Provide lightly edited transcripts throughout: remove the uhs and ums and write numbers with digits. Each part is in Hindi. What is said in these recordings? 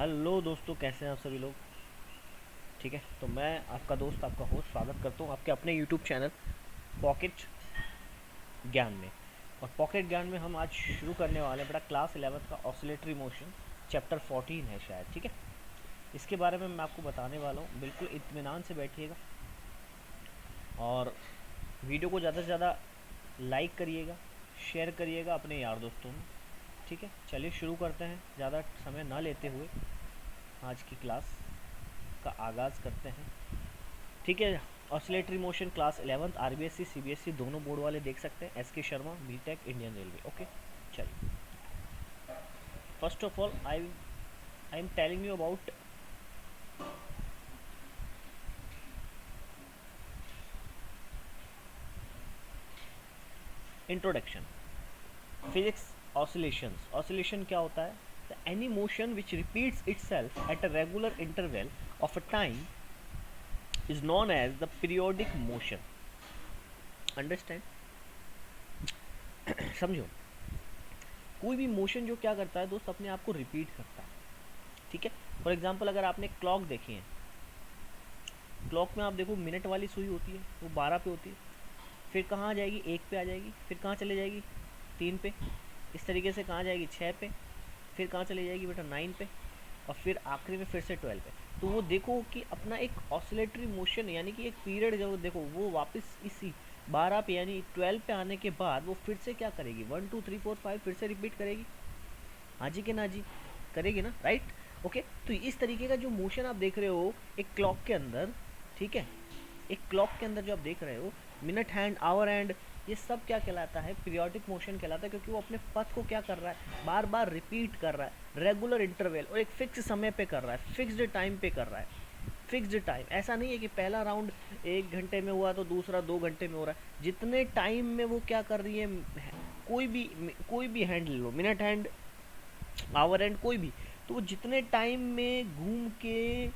हेलो दोस्तों, कैसे हैं आप सभी लोग। ठीक है, तो मैं आपका दोस्त, आपका होस्ट स्वागत करता हूँ आपके अपने यूट्यूब चैनल पॉकेट ज्ञान में। और पॉकेट ज्ञान में हम आज शुरू करने वाले हैं बेटा क्लास 11th का ऑसिलेटरी मोशन, चैप्टर 14 है शायद। ठीक है, इसके बारे में मैं आपको बताने वाला हूँ। बिल्कुल इत्मीनान से बैठिएगा और वीडियो को ज़्यादा से ज़्यादा लाइक करिएगा, शेयर करिएगा अपने यार दोस्तों में। ठीक है, चलिए शुरू करते हैं, ज़्यादा समय ना लेते हुए आज की क्लास का आगाज़ करते हैं। ठीक है, oscillatory motion class 11th RBSC CBSE दोनों बोर्ड वाले देख सकते हैं। SK Sharma, BTech, Indian Railway. Okay, चलिए। First of all I am telling you about introduction. Physics oscillations. Oscillation क्या होता है? The any motion which repeats itself at a regular interval of a time is known as the periodic motion. Understand? समझो, कोई भी मोशन जो क्या करता है दोस्त, अपने आप को रिपीट करता है। ठीक है, फॉर एग्जाम्पल अगर आपने क्लॉक देखी है, क्लॉक में आप देखो मिनट वाली सुई होती है, वो 12 पे होती है, फिर कहाँ आ जाएगी? 1 पे आ जाएगी, फिर कहाँ चले जाएगी? 3 पे, इस तरीके से कहाँ जाएगी? 6 पे, फिर कहाँ चले जाएगी बेटा? 9 पे, और फिर आखिरी में फिर से 12 पे। तो वो देखो कि अपना एक ऑसिलेटरी मोशन यानी कि एक पीरियड जो देखो वो वापस इसी 12 पे यानी 12 पे आने के बाद वो फिर से क्या करेगी? 1 2 3 4 5 फिर से रिपीट करेगी। हाँ जी कि ना जी? करेगी ना, राइट? ओके, तो इस तरीके का जो मोशन आप देख रहे हो एक क्लॉक के अंदर, ठीक है, एक क्लॉक के अंदर जो आप देख रहे हो, मिनट हैंड, आवर हैंड, ये सब क्या कहलाता है? पीरियोडिक मोशन कहलाता है, क्योंकि वो अपने पथ को क्या कर रहा है? बार बार रिपीट कर रहा है, रेगुलर इंटरवल और एक फिक्स समय पे कर रहा है, फिक्स्ड टाइम पे कर रहा है। फिक्स्ड टाइम, ऐसा नहीं है कि पहला राउंड 1 घंटे में हुआ तो दूसरा 2 घंटे में हो रहा है। जितने टाइम में वो क्या कर रही है, कोई भी हैंड ले लो, मिनट हैंड, आवर हैंड, कोई भी, तो वो जितने टाइम में घूम के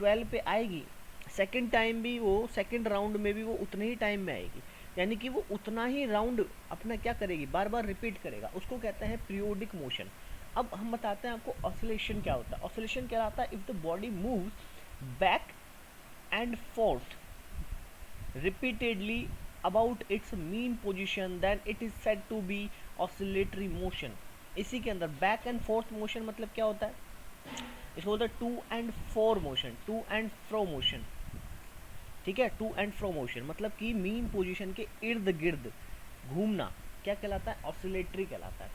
12 पे आएगी, सेकंड टाइम भी वो, सेकंड राउंड में भी वो उतने ही टाइम में आएगी। यानी कि वो उतना ही राउंड अपना क्या करेगी? बार बार रिपीट करेगा। उसको कहते हैं पीरियोडिक मोशन। अब हम बताते हैं आपको ऑसिलेशन क्या होता है। ऑसिलेशन क्या होता है? If the body moves back and fourth repeatedly about its mean position then it is said to be oscillatory motion। इसी के अंदर बैक एंड फोर्थ मोशन मतलब क्या होता है? इसको बोलते हैं to and fro motion, to and fro motion. ठीक है, टू एंड फ्रो मोशन मतलब कि मीन पोजीशन के इर्द गिर्द घूमना क्या कहलाता है? ऑसिलेटरी कहलाता है।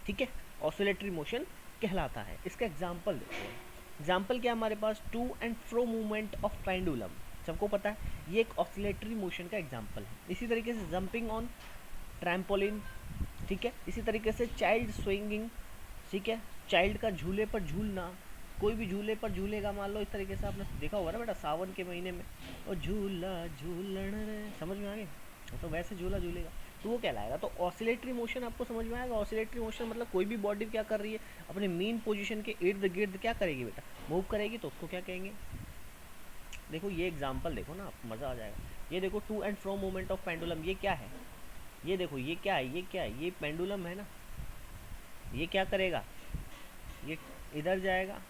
ठीक है, ऑसिलेटरी मोशन कहलाता है। इसका एग्जाम्पल देखते हैं। एग्जाम्पल क्या हमारे पास? To and fro movement of pendulum, सबको पता है ये एक ऑसिलेटरी मोशन का एग्जाम्पल है। इसी तरीके से जंपिंग ऑन ट्रैम्पोलिन, ठीक है, इसी तरीके से चाइल्ड स्विंगिंग, ठीक है, चाइल्ड का झूले पर झूलना, कोई भी झूले पर झूलेगा, मान लो इस तरीके से आपने देखा होगा ना बेटा सावन के महीने में, और झूला झूलन रे, समझ में आ गया? तो वैसे झूला झूलेगा तो वो कहलाएगा। तो ऑसिलेटरी मोशन आपको समझ में आएगा। ऑसिलेटरी मोशन मतलब कोई भी बॉडी क्या कर रही है? अपने मेन पोजीशन के इर्द गिर्द क्या करेगी बेटा? मूव करेगी। तो उसको क्या कहेंगे? देखो ये एग्जांपल देखो ना, आप मज़ा आ जाएगा। ये देखो to and fro movement of pendulum, ये क्या है? ये देखो ये क्या है? ये क्या है? ये पेंडुलम है ना। ये क्या करेगा? ये इधर जाएगा,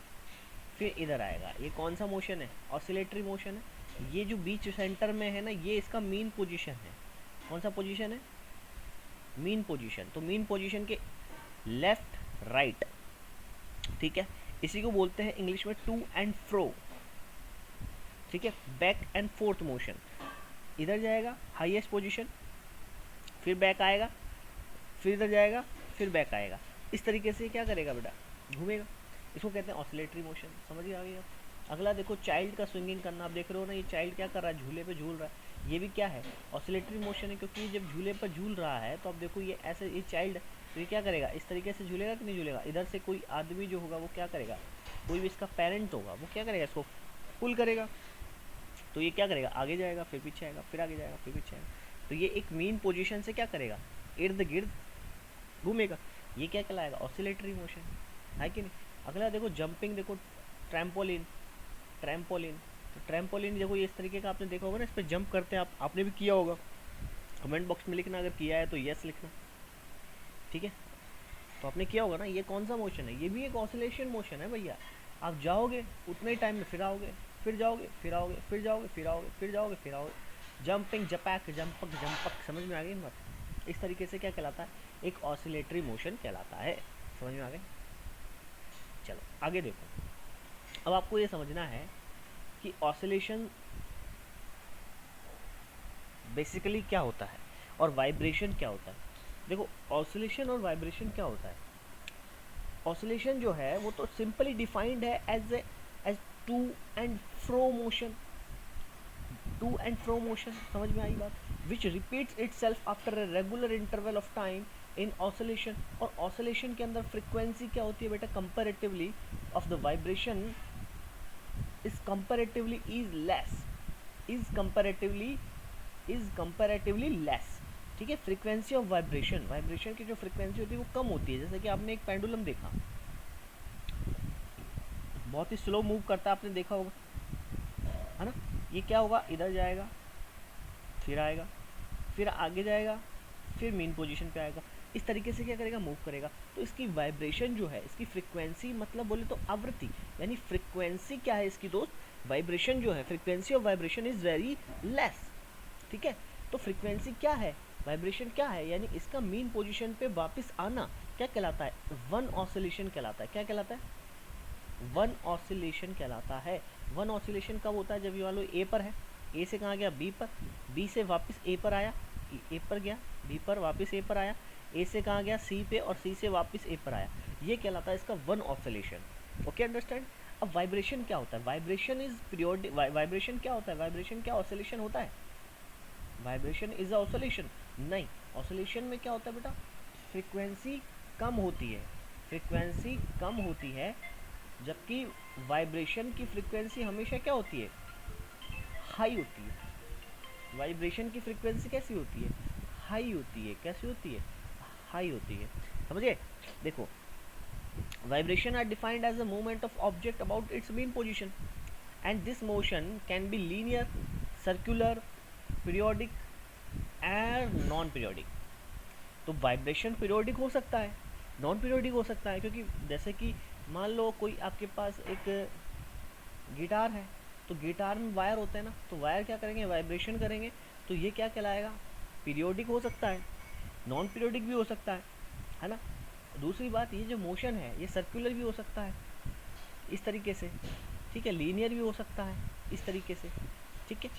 फिर इधर आएगा। ये कौन सा मोशन है? ऑसिलेटरी मोशन है। ये जो बीच सेंटर में है ना, ये इसका मीन पोजीशन है। कौन सा पोजीशन है? Mean position. तो मीन पोजीशन के लेफ्ट राइट, ठीक है, इसी को बोलते हैं इंग्लिश में टू एंड फ्रो। ठीक है, बैक एंड फोर्थ मोशन, इधर जाएगा हाईएस्ट पोजीशन, फिर बैक आएगा, फिर इधर जाएगा, फिर बैक आएगा। इस तरीके से क्या करेगा बेटा? घूमेगा। इसको कहते हैं ऑसिलेटरी मोशन। समझ आ गई आप? अगला देखो चाइल्ड का स्विंगिंग करना। आप देख रहे हो ना, ये चाइल्ड क्या कर रहा है? झूले पे झूल रहा है। ये भी क्या है? ऑसिलेटरी मोशन है, क्योंकि जब झूले पर झूल रहा है तो आप देखो ये ऐसे, ये चाइल्ड, तो ये क्या करेगा? इस तरीके से झूलेगा कि नहीं झूलेगा? इधर से कोई आदमी जो होगा वो क्या करेगा? कोई भी इसका पेरेंट होगा वो क्या करेगा? इसको पुल करेगा। तो ये क्या करेगा? आगे जाएगा, फिर पीछे आएगा, फिर आगे जाएगा, फिर पीछे आएगा। तो ये एक मेन पोजीशन से क्या करेगा? इर्द गिर्द घूमेगा। ये क्या कहलाएगा? ऑसिलेटरी मोशन, है कि नहीं? अगला देखो जंपिंग, देखो ट्रैम्पोलिन, ट्रैम्पोलिन, तो ट्रैम्पोलिन देखो ये इस तरीके का आपने देखा होगा ना, इस पर जंप करते हैं। आपने भी किया होगा, कमेंट बॉक्स में लिखना, अगर किया है तो यस लिखना। ठीक है, तो आपने किया होगा ना, ये कौन सा मोशन है, ये भी एक ऑसिलेशन मोशन है भैया। आप जाओगे उतने ही टाइम में फिर आओगे, फिर जाओगे फिर आओगे, फिर जाओगे फिर आओगे, फिर जाओगे फिर आओगे, जंपिंग जपैक जंपक जंपक, समझ में आ गई बात। इस तरीके से क्या कहलाता है, एक ऑसिलेटरी मोशन कहलाता है। समझ में आ गई। चलो आगे देखो, अब आपको ये समझना है कि ऑसिलेशन बेसिकली क्या होता है और वाइब्रेशन क्या होता है। देखो ऑसिलेशन और वाइब्रेशन क्या होता है। ऑसिलेशन जो है वो तो सिंपली डिफाइंड है as to and fro motion, to and fro motion, समझ में आई बात, which repeats itself after a regular interval of time in oscillation. और ऑसिलेशन के अंदर फ्रीक्वेंसी क्या होती है बेटा, comparatively of the vibration is comparatively is less, is comparatively less. ठीक है, फ्रीक्वेंसी ऑफ वाइब्रेशन, वाइब्रेशन की जो फ्रीक्वेंसी होती है वो कम होती है। जैसे कि आपने एक पेंडुलम देखा, बहुत ही स्लो मूव करता है, आपने देखा होगा, है ना। ये क्या होगा, इधर जाएगा, फिर आएगा, फिर आगे जाएगा, फिर मेन पोजीशन पे आएगा, इस तरीके से क्या करेगा, मूव करेगा। तो इसकी वाइब्रेशन जो है, इसकी फ्रीक्वेंसी मतलब बोले तो आवृत्ति, यानी फ्रीक्वेंसी क्या है इसकी दोस्त, वाइब्रेशन जो है, frequency of vibration is very less. ठीक है, तो फ्रीक्वेंसी क्या है, वाइब्रेशन क्या है, यानी इसका मीन पोजीशन पे वापस आना क्या कहलाता है, वन ऑसिलेशन कहलाता है। क्या कहलाता है, वन ऑसिलेशन कहलाता है। वन ऑसिलेशन कब होता है, जब ये मान लो ए पर है, ए से कहाँ गया, बी पर, बी से वापस ए पर आया, ए पर गया, बी पर वापस ए पर आया, ए से कहाँ गया, सी पे, और सी से वापस ए पर आया, ये कहलाता है इसका वन ऑसिलेशन। Okay understand. अब वाइब्रेशन क्या होता है, वाइब्रेशन इज पीरियोडिक, वाइब्रेशन क्या होता है, वाइब्रेशन क्या ऑसिलेशन होता है, वाइब्रेशन इज अ ऑसिलेशन नहीं। ऑसिलेशन में क्या होता है बेटा, फ्रीक्वेंसी कम होती है, फ्रीक्वेंसी कम होती है, जबकि वाइब्रेशन की फ्रीक्वेंसी हमेशा क्या होती है, हाई होती है। वाइब्रेशन की फ्रीक्वेंसी कैसी होती है, हाई होती है। कैसी होती है, हाई होती है। समझिए, देखो vibration are defined as a movement of object about its main position, and this motion can be linear, circular, periodic and non periodic. तो वाइब्रेशन पीरियोडिक हो सकता है, नॉन पीरियोडिक हो सकता है, क्योंकि जैसे कि मान लो कोई आपके पास एक गिटार है, तो गिटार में वायर होते हैं ना, तो वायर क्या करेंगे, वाइब्रेशन करेंगे, तो ये क्या कहलाएगा, पीरियोडिक हो सकता है, नॉन पीरियोडिक भी हो सकता है ना। दूसरी बात, ये जो मोशन है ये सर्कुलर भी हो सकता है इस तरीके से, ठीक है, लीनियर भी हो सकता है इस तरीके से, ठीक है।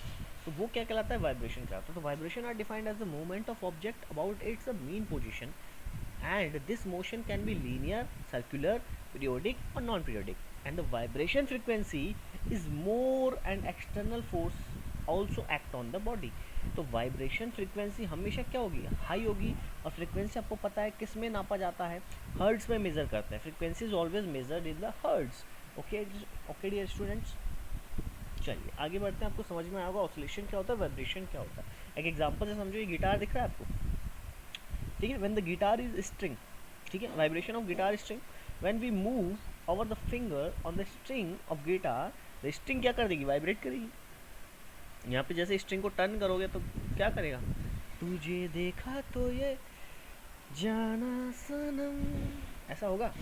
तो वो क्या कहलाता है, वाइब्रेशन कहलाता है। तो vibration are defined as the movement of object about its mean position, and this motion can be linear, circular, periodic or non-periodic, and the vibration frequency is more and external force also act on the body। तो वाइब्रेशन फ्रीक्वेंसी हमेशा क्या होगी, हाई होगी, और फ्रीक्वेंसी आपको पता है किस में नापा जाता है, हर्ट्ज में मेजर करते हैं। Frequency is always measured in the hertz. Okay okay dear students, चलिए आगे बढ़ते हैं। आपको समझ में आएगा ऑसिलेशन क्या होता है, वाइब्रेशन क्या होता है। एक एग्जांपल से समझो, ये गिटार दिख रहा है आपको, ठीक है, when the guitar is string, ठीक है, vibration of guitar string, when we move over the finger on the string of guitar, the string क्या कर देगी, वाइब्रेट करेगी। यहाँ पे जैसे स्ट्रिंग को टर्न करोगे तो क्या करेगा, तुझे देखा तो ये जाना सनम, ऐसा होगा,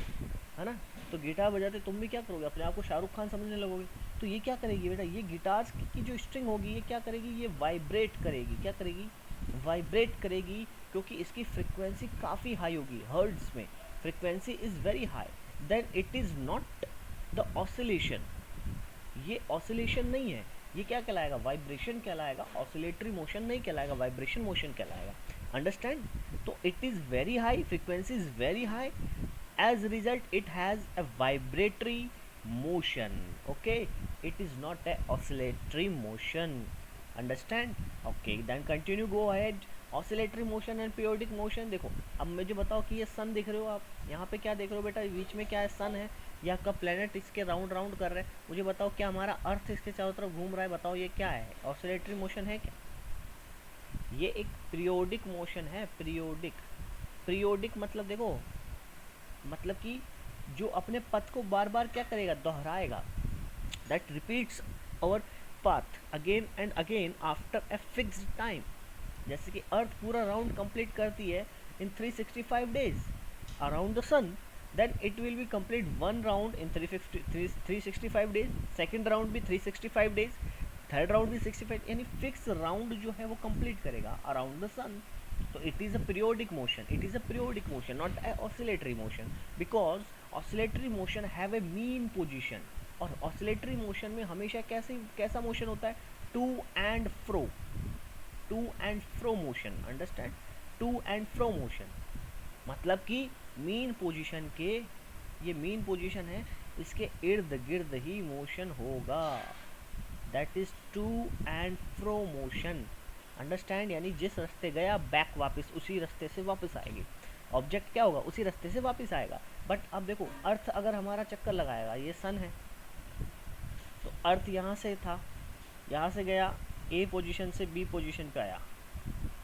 है ना। तो गिटार बजाते तुम भी क्या करोगे, अपने आप को शाहरुख खान समझने लगोगे। तो ये क्या करेगी बेटा, ये गिटार की जो स्ट्रिंग होगी ये क्या करेगी, ये वाइब्रेट करेगी। क्या करेगी, वाइब्रेट करेगी, क्योंकि इसकी फ्रिक्वेंसी काफ़ी हाई होगी, हर्ट्ज में frequency is very high, then it is not the oscillation. ये ऑसिलेशन नहीं है, ये क्या कहलाएगा, वाइब्रेशन कहलाएगा, ऑसिलेटरी मोशन नहीं कहलाएगा, वाइब्रेशन मोशन कहलाएगा। अंडरस्टैंड। तो it is very high, frequency is very high, as a result it has a vibratory motion, okay, it is not a oscillatory motion, understand, okay, then continue, go ahead। oscillatory motion and periodic motion, देखो अब मुझे बताओ कि ये सन देख रहे हो आप, यहाँ पे क्या देख रहे हो बेटा, बीच में क्या है, सन है, या आपका प्लेनेट इसके राउंड राउंड कर रहा है। मुझे बताओ क्या हमारा अर्थ इसके चारों तरफ घूम रहा है, बताओ ये क्या है, ऑसिलेटरी मोशन है क्या, ये एक पीरियोडिक मोशन है। पीरियोडिक, पीरियोडिक मतलब देखो, मतलब कि जो अपने पथ को बार बार क्या करेगा, दोहराएगा, that repeats our path again and again after a fixed time. जैसे कि अर्थ पूरा राउंड कंप्लीट करती है in 365 days, around the sun, then it will be complete one round in 365 days, second round भी 365 days, थर्ड राउंड भी 65, यानी फिक्स राउंड जो है वो कंप्लीट करेगा अराउंड द सन. तो it is a periodic motion, it is a periodic motion, not a oscillatory motion, because oscillatory motion have a mean position. और ऑसिलेटरी मोशन में हमेशा कैसा मोशन होता है? To and fro, to and fro motion. Understand? To and fro motion मतलब कि मीन पोजीशन के, ये मीन पोजीशन है, इसके इर्द गिर्द ही मोशन होगा. That is to and fro motion. Understand? यानी जिस रास्ते गया बैक वापस उसी रास्ते से वापस आएगी. ऑब्जेक्ट क्या होगा? उसी रास्ते से वापस आएगा. बट अब देखो, अर्थ अगर हमारा चक्कर लगाएगा, ये सन है, तो अर्थ यहाँ से था, यहाँ से गया ए पोजीशन से बी पोजीशन पे आया,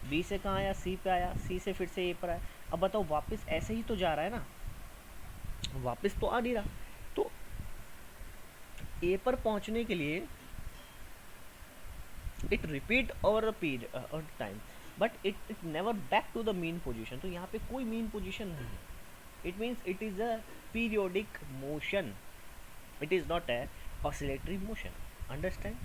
बी से कहाँ आया? सी पे आया, सी से फिर से ए पर आया. अब बताओ वापस ऐसे ही तो जा रहा है ना, वापस तो आ नहीं रहा. तो ए पर पहुंचने के लिए it repeat over a time, but it never back to the mean position. तो यहाँ पे कोई मीन पोजीशन नहीं है. It means it is a periodic motion, it is not a oscillatory motion. Understand?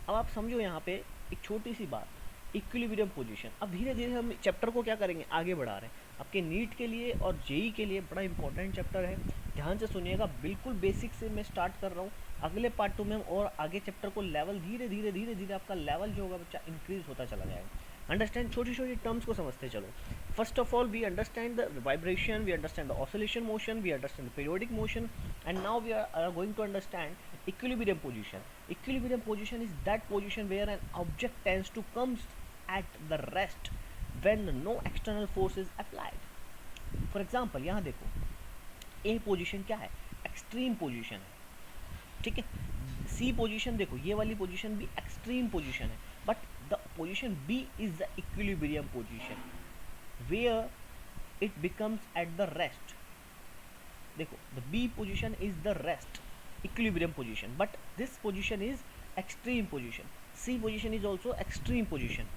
अब आप समझो यहाँ पे एक छोटी सी बात, इक्विलिब्रियम पोजीशन. अब धीरे धीरे हम चैप्टर को क्या करेंगे? आगे बढ़ा रहे हैं. आपके नीट के लिए और जेई के लिए बड़ा इंपॉर्टेंट चैप्टर है, ध्यान से सुनिएगा. बिल्कुल बेसिक से मैं स्टार्ट कर रहा हूँ. अगले पार्ट 2 में हम और आगे चैप्टर को लेवल धीरे धीरे आपका लेवल जो होगा बच्चा इंक्रीज होता चला जाएगा. अंडरस्टैंड? छोटी छोटी टर्म्स को समझते चलो. First of all we understand the vibration, we understand the oscillation motion, we understand the periodic motion, and now we are going to understand equilibrium position. Equilibrium position is that position where an object tends to come at the rest when no external force is applied. For example, यहाँ देखो, A पोजीशन क्या है? एक्सट्रीम पोजीशन है, ठीक है. C पोजीशन देखो, ये वाली पोजीशन भी एक्सट्रीम पोजीशन है, but the position B is the equilibrium position where it becomes at the rest. देखो, the B position is the rest, equilibrium position, but this position is extreme position. C position is also extreme position.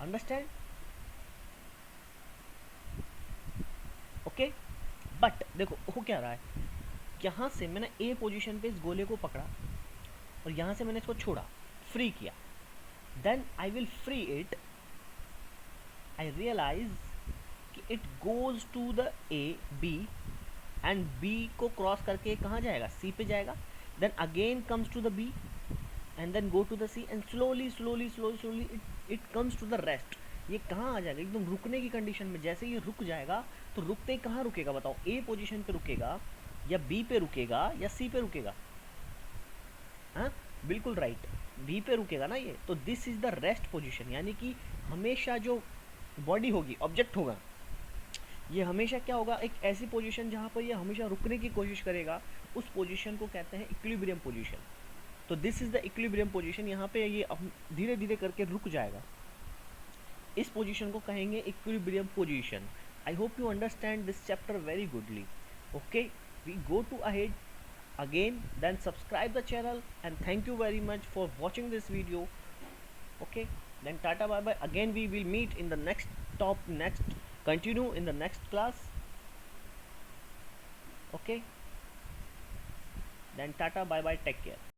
Understand? Okay, but देखो हो क्या रहा है, यहाँ से मैंने A पोजीशन पे इस गोले को पकड़ा और यहाँ से मैंने इसको छोड़ा, फ्री किया. Then I will free it, I realize कि it goes to the A B and B को क्रॉस करके कहाँ जाएगा? C पे जाएगा. Then again comes to the B and then go to the C and slowly it comes to the rest. ये कहाँ आ जाएगा? एकदम रुकने की कंडीशन में. जैसे ये रुक जाएगा तो रुकते ही कहाँ रुकेगा बताओ? A पोजीशन पे रुकेगा या B पे रुकेगा या C पे रुकेगा? हाँ बिल्कुल राइट, B पे रुकेगा ना ये. तो this is the rest position, यानी कि हमेशा जो बॉडी होगी, ऑब्जेक्ट होगा, ये हमेशा क्या होगा? एक ऐसी पोजीशन जहाँ पर ये हमेशा रुकने की कोशिश करेगा, उस पोजीशन को कहते हैं इक्विलिब्रियम पोजीशन. तो this is the equilibrium position. यहाँ पे ये धीरे धीरे करके रुक जाएगा, इस पोजीशन को कहेंगे equilibrium position. I hope you understand this chapter very goodly. Okay, we go to ahead again, then subscribe the channel, and thank you very much for watching this video. Okay, then tata bye bye. Again we will meet in the next continue in the next class. Okay, then tata bye bye, take care.